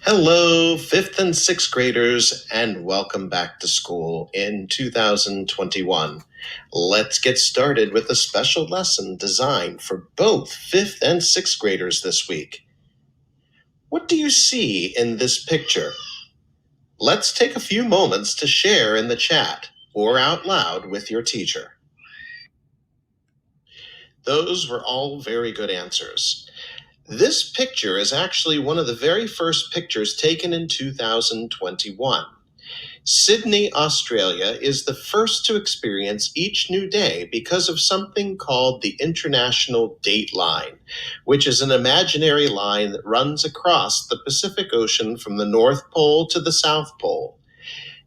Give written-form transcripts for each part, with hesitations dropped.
Hello, 5th and 6th graders, and welcome back to school in 2021. Let's get started with a special lesson designed for both 5th and 6th graders this week. What do you see in this picture? Let's take a few moments to share in the chat or out loud with your teacher. Those were all very good answers. This picture is actually one of the very first pictures taken in 2021. Sydney, Australia is the first to experience each new day because of something called the International Date Line, which is an imaginary line that runs across the Pacific Ocean from the North Pole to the South Pole.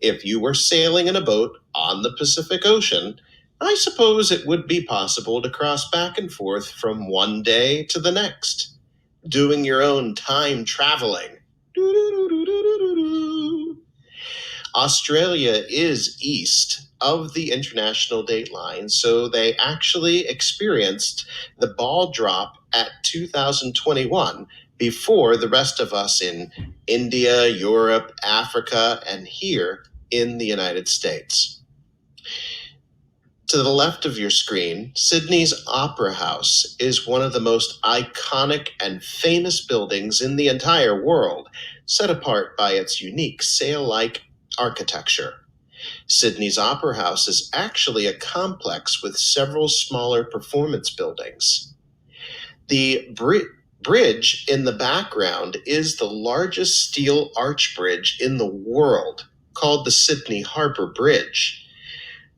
If you were sailing in a boat on the Pacific Ocean, I suppose it would be possible to cross back and forth from one day to the next, doing your own time traveling. Australia is east of the International Date Line, so they actually experienced the ball drop at 2021 before the rest of us in India, Europe, Africa, and here in the United States. To the left of your screen, Sydney's Opera House is one of the most iconic and famous buildings in the entire world, set apart by its unique sail-like architecture. Sydney's Opera House is actually a complex with several smaller performance buildings. The bridge in the background is the largest steel arch bridge in the world, called the Sydney Harbour Bridge.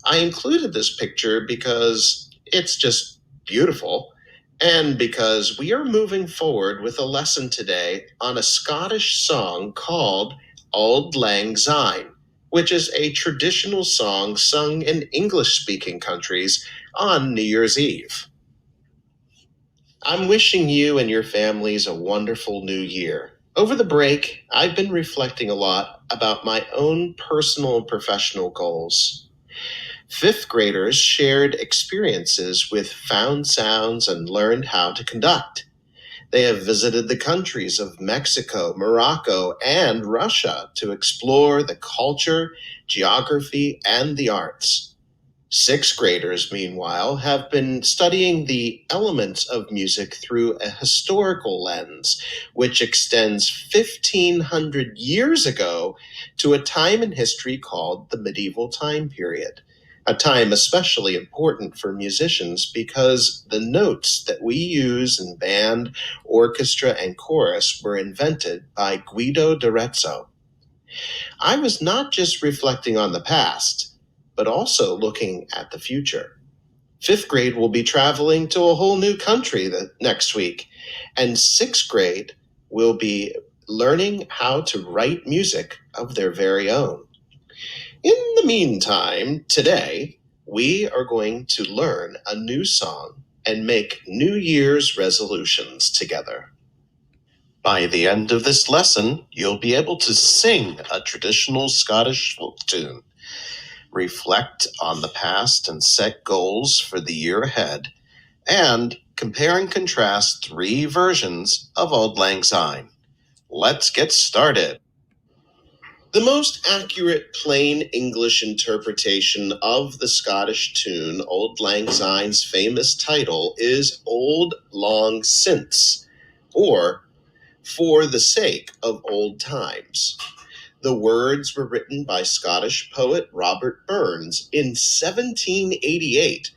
I included this picture because it's just beautiful, and because we are moving forward with a lesson today on a Scottish song called Auld Lang Syne, which is a traditional song sung in English-speaking countries on New Year's Eve. I'm wishing you and your families a wonderful new year. Over the break, I've been reflecting a lot about my own personal and professional goals. 5th graders shared experiences with found sounds and learned how to conduct. They have visited the countries of Mexico, Morocco, and Russia to explore the culture, geography, and the arts. 6th graders, meanwhile, have been studying the elements of music through a historical lens, which extends 1,500 years ago to a time in history called the medieval time period. A time especially important for musicians because the notes that we use in band, orchestra, and chorus were invented by Guido d'Arezzo. I was not just reflecting on the past, but also looking at the future. 5th grade will be traveling to a whole new country next week, and 6th grade will be learning how to write music of their very own. In the meantime, today, we are going to learn a new song and make New Year's resolutions together. By the end of this lesson, you'll be able to sing a traditional Scottish folk tune, reflect on the past and set goals for the year ahead, and compare and contrast 3 versions of Auld Lang Syne. Let's get started. The most accurate plain English interpretation of the Scottish tune Auld Lang Syne's famous title is Old Long Since, or For the Sake of Old Times. The words were written by Scottish poet Robert Burns in 1788,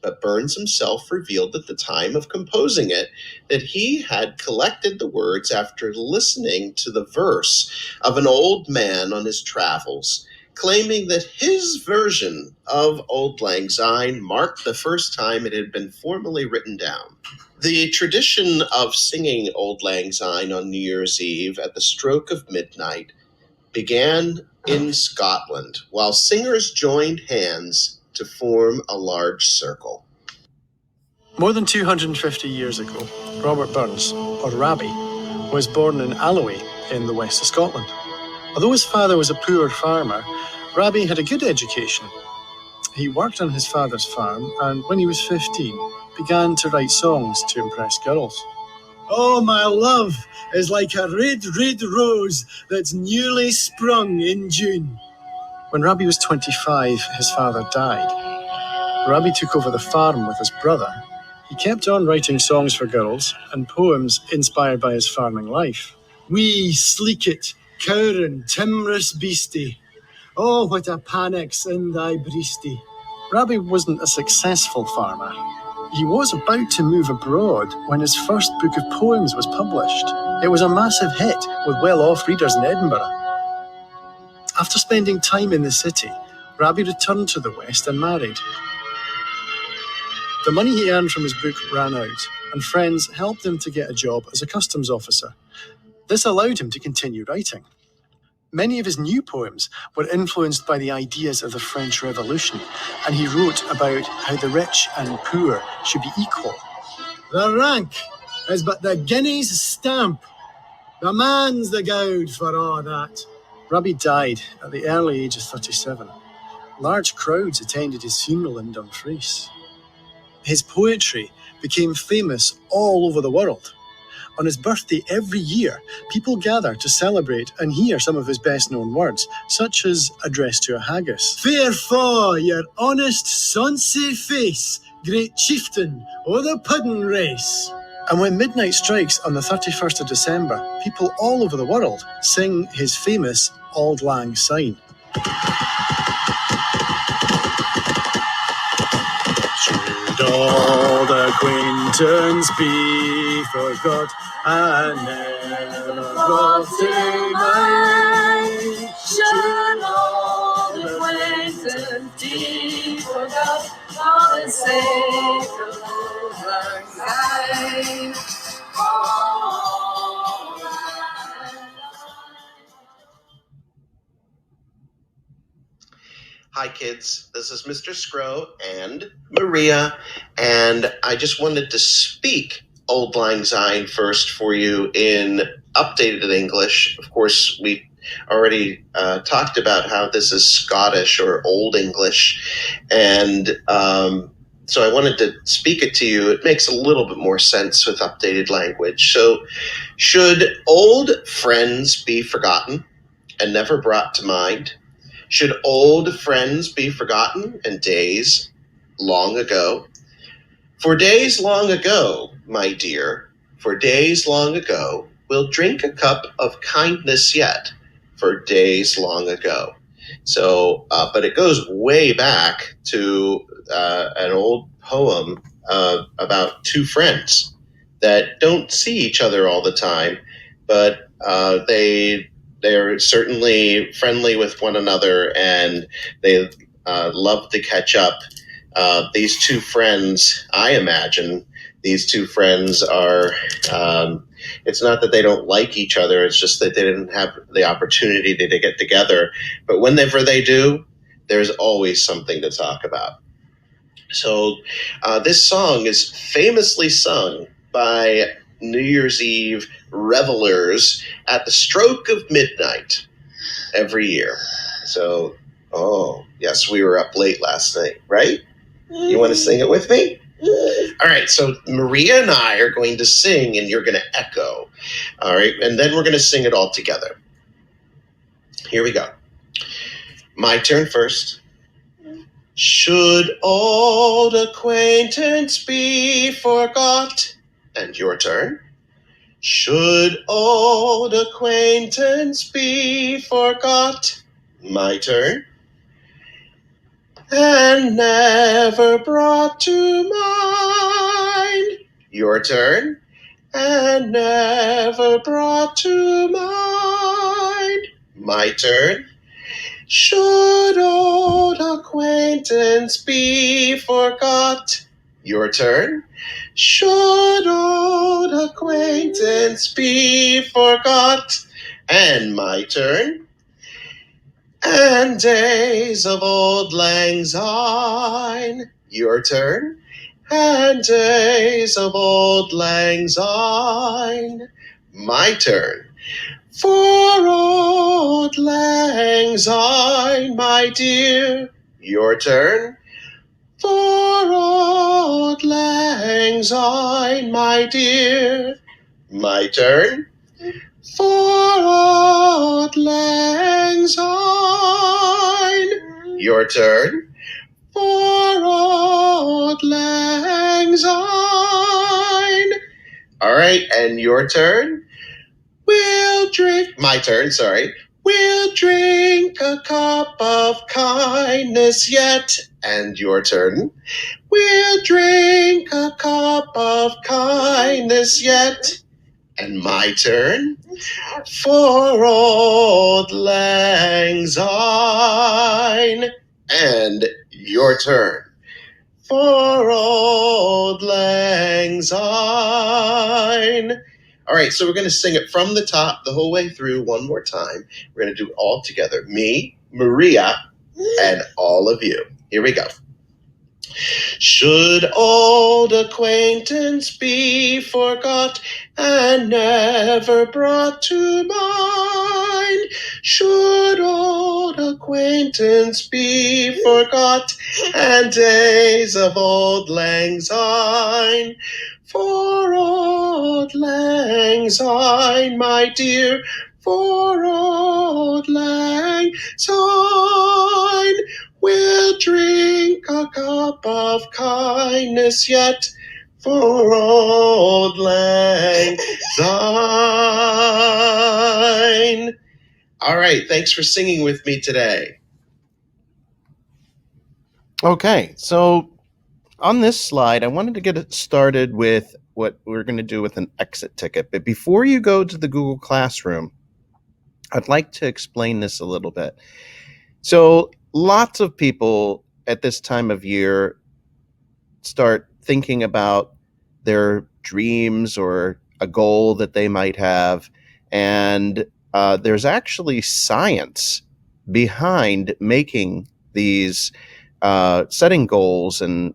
but Burns himself revealed at the time of composing it that he had collected the words after listening to the verse of an old man on his travels, claiming that his version of Auld Lang Syne marked the first time it had been formally written down. The tradition of singing Auld Lang Syne on New Year's Eve at the stroke of midnight began in Scotland, while singers joined hands to form a large circle. More than 250 years ago, Robert Burns, or Rabbie, was born in Alloway in the west of Scotland. Although his father was a poor farmer, Rabbie had a good education. He worked on his father's farm and when he was 15, began to write songs to impress girls. Oh, my love is like a red, red rose that's newly sprung in June. When Rabbi was 25, his father died. Rabbi took over the farm with his brother. He kept on writing songs for girls and poems inspired by his farming life. Wee sleekit, cowrin, timorous beastie. Oh, what a panic's in thy breastie. Rabbi wasn't a successful farmer. He was about to move abroad when his first book of poems was published. It was a massive hit with well-off readers in Edinburgh. After spending time in the city, Rabbi returned to the West and married. The money he earned from his book ran out, and friends helped him to get a job as a customs officer. This allowed him to continue writing. Many of his new poems were influenced by the ideas of the French Revolution, and he wrote about how the rich and poor should be equal. The rank is but the guinea's stamp. The man's the gowd for all that. Rabbi died at the early age of 37. Large crowds attended his funeral in Dumfries. His poetry became famous all over the world. On his birthday every year, people gather to celebrate and hear some of his best-known words, such as Address to a Haggis. Fair fa, your honest, sonsy face, great chieftain o' the puddin' race. And when midnight strikes on the 31st of December, people all over the world sing his famous Auld Lang Syne. Should old acquaintance be forgot and never brought to mind? Should old acquaintance be forgot for the sake of old lang syne? Hi, kids. This is Mr. Scrow and Maria, and I just wanted to speak Auld Lang Syne first for you in updated English. Of course, we already talked about how this is Scottish or Old English, and so I wanted to speak it to you. It makes a little bit more sense with updated language. So, should old friends be forgotten and never brought to mind? Should old friends be forgotten and days long ago? For days long ago, my dear, for days long ago, we'll drink a cup of kindness yet, for days long ago. So, but it goes way back to an old poem about two friends that don't see each other all the time, but they're certainly friendly with one another, and they love to catch up. These two friends, I imagine, these two friends are, it's not that they don't like each other, it's just that they didn't have the opportunity to get together. But whenever they do, there's always something to talk about. So this song is famously sung by New Year's Eve revelers at the stroke of midnight every year. So, oh, yes, we were up late last night, right? You want to sing it with me? All right, so Maria and I are going to sing, and you're going to echo. All right, and then we're going to sing it all together. Here we go. My turn first. Should old acquaintance be forgot? And your turn. Should old acquaintance be forgot? My turn. And never brought to mind? Your turn. And never brought to mind? My turn. Should old acquaintance be forgot? Your turn. Should old acquaintance be forgot? And my turn. And days of old lang syne. Your turn. And days of old lang syne. My turn. For old lang syne, my dear. Your turn. For old lang syne, my dear. My turn. For Auld Lang Syne. Your turn. For Auld Lang Syne. All right, and your turn. We'll drink. My turn, sorry. We'll drink a cup of kindness yet. And your turn. We'll drink a cup of kindness yet. And my turn. For Auld Lang Syne. And your turn. For Auld Lang Syne. All right, so we're going to sing it from the top the whole way through one more time. We're going to do it all together. Me, Maria, and all of you. Here we go. Should old acquaintance be forgot and never brought to mind? Should old acquaintance be forgot and days of Auld Lang Syne? For Auld Lang Syne, my dear, for Auld Lang Syne. We'll drink a cup of kindness yet for Auld Lang Syne. All right, thanks for singing with me today. Okay, so on this slide, I wanted to get it started with what we're going to do with an exit ticket. But before you go to the Google Classroom, I'd like to explain this a little bit. So lots of people at this time of year start thinking about their dreams or a goal that they might have. And there's actually science behind making these setting goals and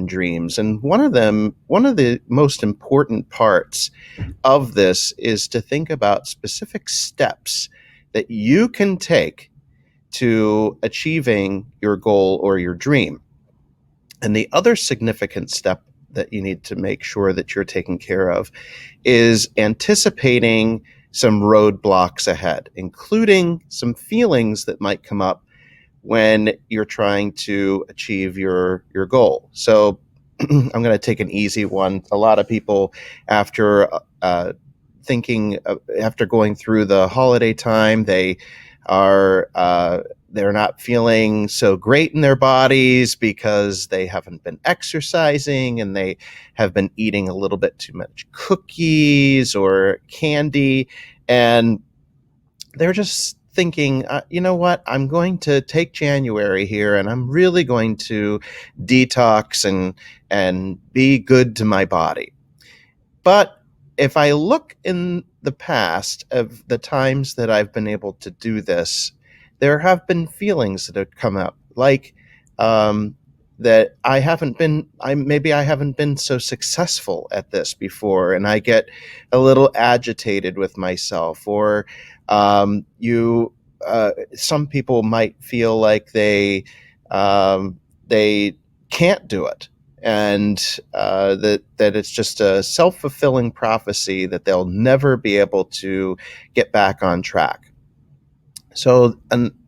dreams. And one of the most important parts of this is to think about specific steps that you can take to achieving your goal or your dream. And the other significant step that you need to make sure that you're taking care of is anticipating some roadblocks ahead, including some feelings that might come up when you're trying to achieve your goal. So I'm going to take an easy one. A lot of people, after after going through the holiday time, they're not feeling so great in their bodies because they haven't been exercising and they have been eating a little bit too much cookies or candy, and they're just thinking, you know what, I'm going to take January here and I'm really going to detox and be good to my body. But if I look in the past of the times that I've been able to do this, there have been feelings that have come up, like that I haven't been so successful at this before, and I get a little agitated with myself. Or some people might feel like they can't do it, and that it's just a self-fulfilling prophecy that they'll never be able to get back on track. So,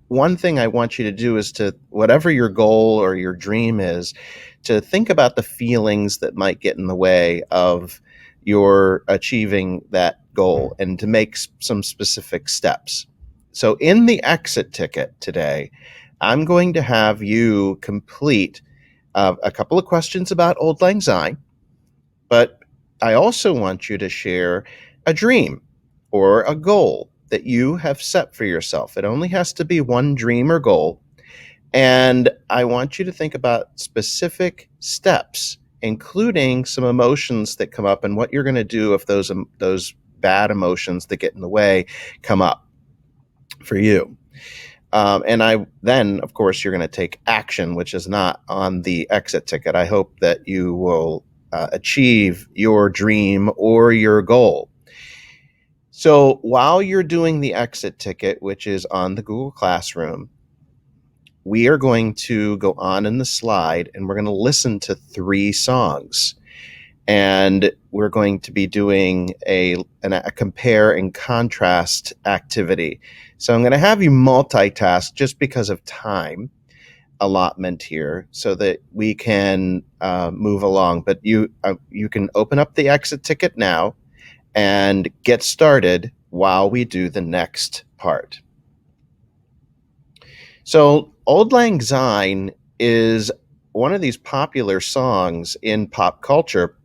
one thing I want you to do is to, whatever your goal or your dream is, to think about the feelings that might get in the way of your achieving that goal and to make some specific steps. So in the exit ticket today, I'm going to have you complete a couple of questions about Auld Lang Syne, but I also want you to share a dream or a goal that you have set for yourself. It only has to be one dream or goal. And I want you to think about specific steps, including some emotions that come up and what you're going to do if those bad emotions that get in the way come up for you. And then, of course, you're going to take action, which is not on the exit ticket. I hope that you will achieve your dream or your goal. So while you're doing the exit ticket, which is on the Google Classroom, we are going to go on in the slide and we're going to listen to 3 songs. and we're going to be doing a compare and contrast activity. So I'm going to have you multitask just because of time allotment here so that we can move along. But you can open up the exit ticket now and get started while we do the next part. So Auld Lang Syne is one of these popular songs in pop culture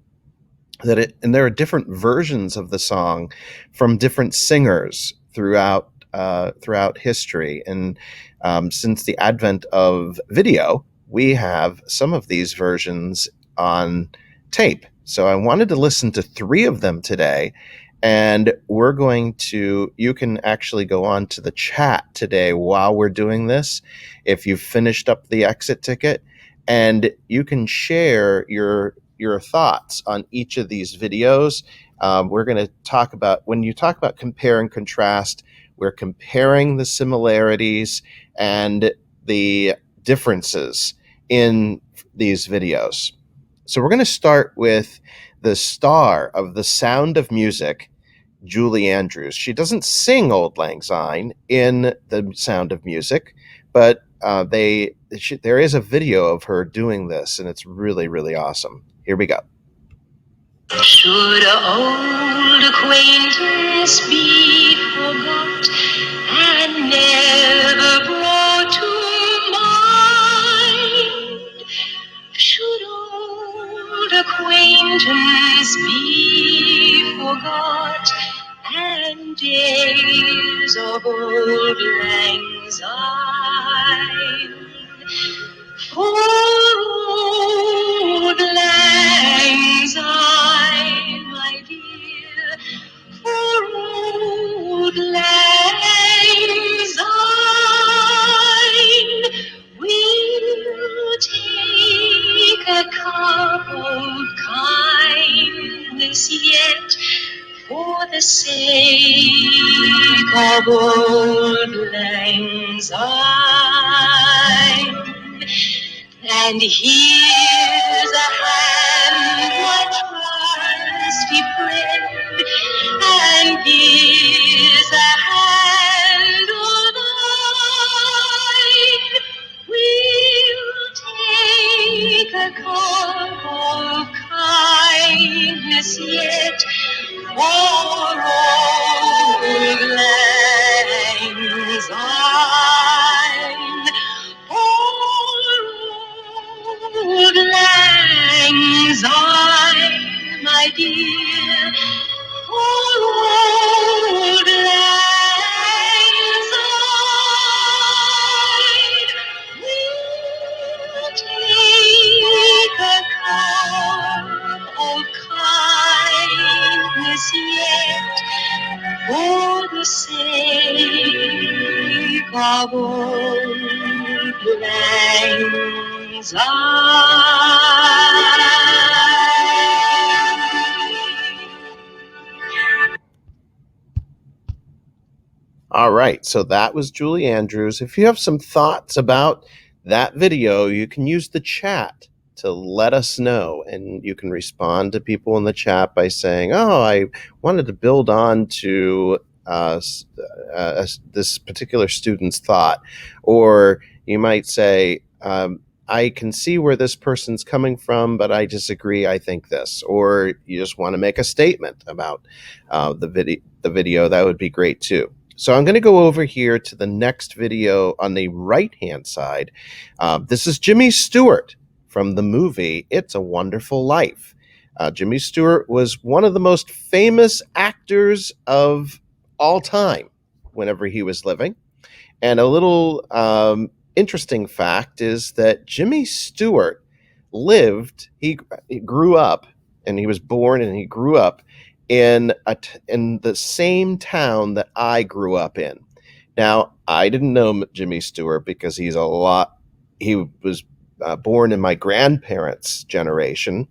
and there are different versions of the song from different singers throughout history. And since the advent of video, we have some of these versions on tape. So I wanted to listen to 3 of them today. And you can actually go on to the chat today while we're doing this, if you've finished up the exit ticket, and you can share your thoughts on each of these videos. We're going to talk about, when you talk about compare and contrast, we're comparing the similarities and the differences in these videos. So we're going to start with the star of The Sound of Music, Julie Andrews. She doesn't sing Auld Lang Syne in The Sound of Music, but there is a video of her doing this, and it's really, really awesome. Here we go. Should an old acquaintance be forgot and never brought to mind? Should old acquaintance be forgot and days of Auld Lang Syne? For Auld Lang Syne, my dear, for Auld Lang Syne, we'll take a cup of kindness yet, for the sake of Auld Lang Syne. And here's a hand, my trusty friend, and here's a hand of mine. We'll take a cup of kindness yet, for Auld Lang Syne. Auld Lang Syne, my dear, for Auld Lang Syne, we'll take a cup of kindness yet, for the sake of Auld Lang Syne. All right, so that was Julie Andrews. If you have some thoughts about that video, you can use the chat to let us know, and you can respond to people in the chat by saying, "Oh, I wanted to build on to this particular student's thought," or you might say, "I can see where this person's coming from, but I disagree. I think this," or you just want to make a statement about the video. That would be great too. So I'm going to go over here to the next video on the right-hand side. This is Jimmy Stewart from the movie It's a Wonderful Life. Jimmy Stewart was one of the most famous actors of all time whenever he was living. And a little interesting fact is that Jimmy Stewart he grew up, and he was born and he grew up in the same town that I grew up in. Now, I didn't know Jimmy Stewart because he was born in my grandparents' generation,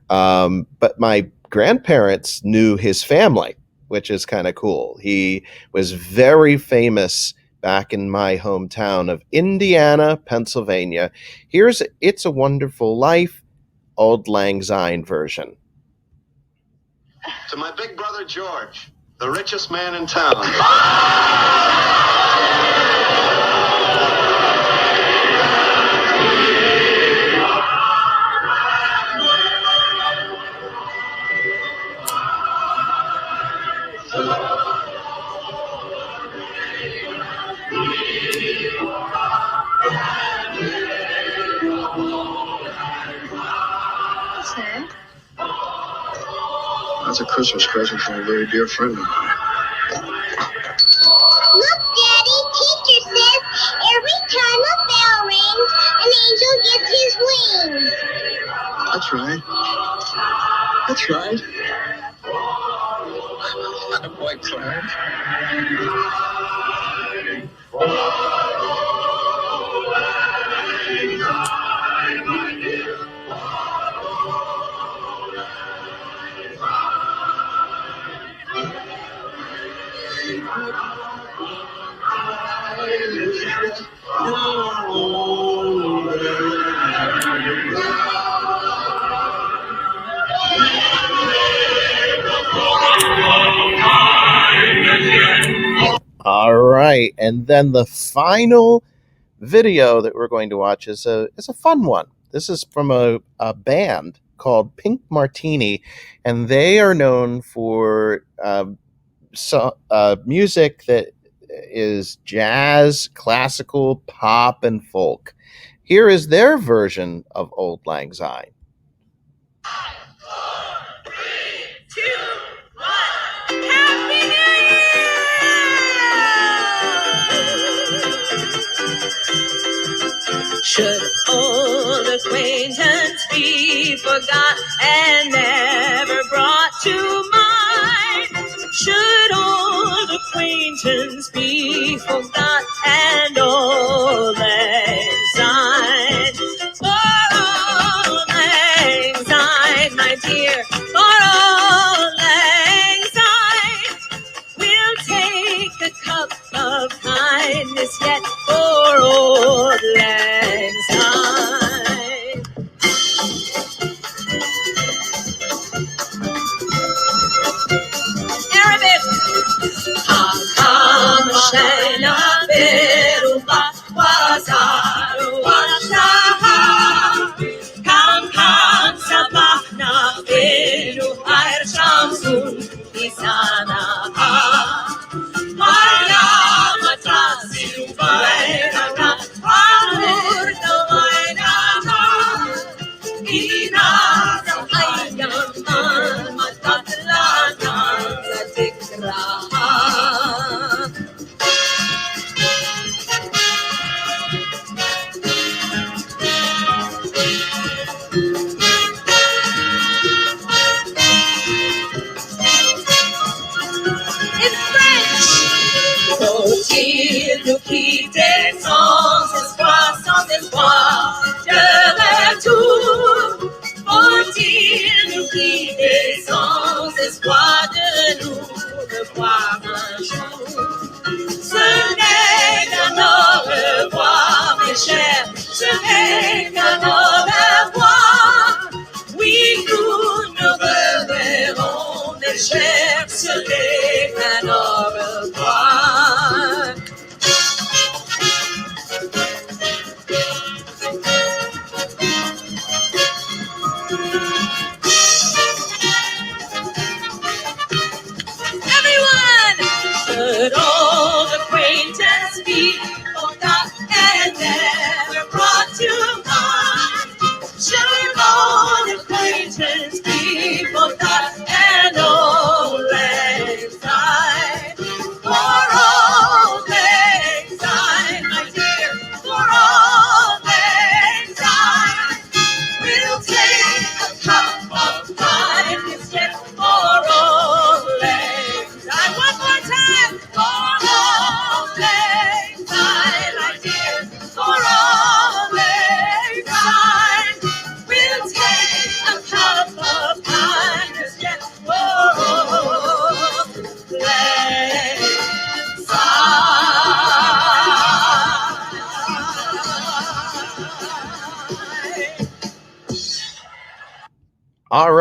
but my grandparents knew his family, which is kind of cool. He was very famous back in my hometown of Indiana, Pennsylvania. Here's It's a Wonderful Life, Auld Lang Syne version. To my big brother George, the richest man in town. What's that? That's a Christmas present from a very dear friend of mine. Look, Daddy, teacher says every time a bell rings, an angel gets his wings. That's right. That's right. Boy, Clarence. All right, and then the final video that we're going to watch is a fun one. This is from a band called Pink Martini, and they are known for music that is jazz, classical, pop, and folk. Here is their version of Auld Lang Syne. 3, 2, 1. Happy New Year! Should old acquaintance be forgot and never brought to mind? Should old acquaintance be forgot and Auld Lang Syne? For Auld Lang Syne, my dear, for Auld Lang Syne, we'll take a cup of kindness yet for Auld Lang Syne. Arabic. Come, Shana, Beruba, Wazaru, Washaha. Come, Sabahna, Beru, Air Shamsun, Isana. Maya, Matasi, Bayraka, Amur, Tawaina, Ina, Ayam, Matatlana, Zatikraha. In French, faut-il nous quitter sans espoir de retour? Faut-il nous quitter sans espoir de nous revoir un jour? Ce n'est qu'un au revoir, mes chers, ce n'est qu'un au revoir. Oui, nous nous reverrons, mes chers, ce n'est qu'un au revoir. Everyone! Should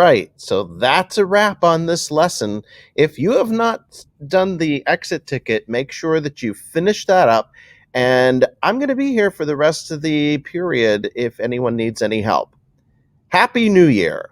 right. So that's a wrap on this lesson. If you have not done the exit ticket, make sure that you finish that up. And I'm going to be here for the rest of the period if anyone needs any help. Happy New Year.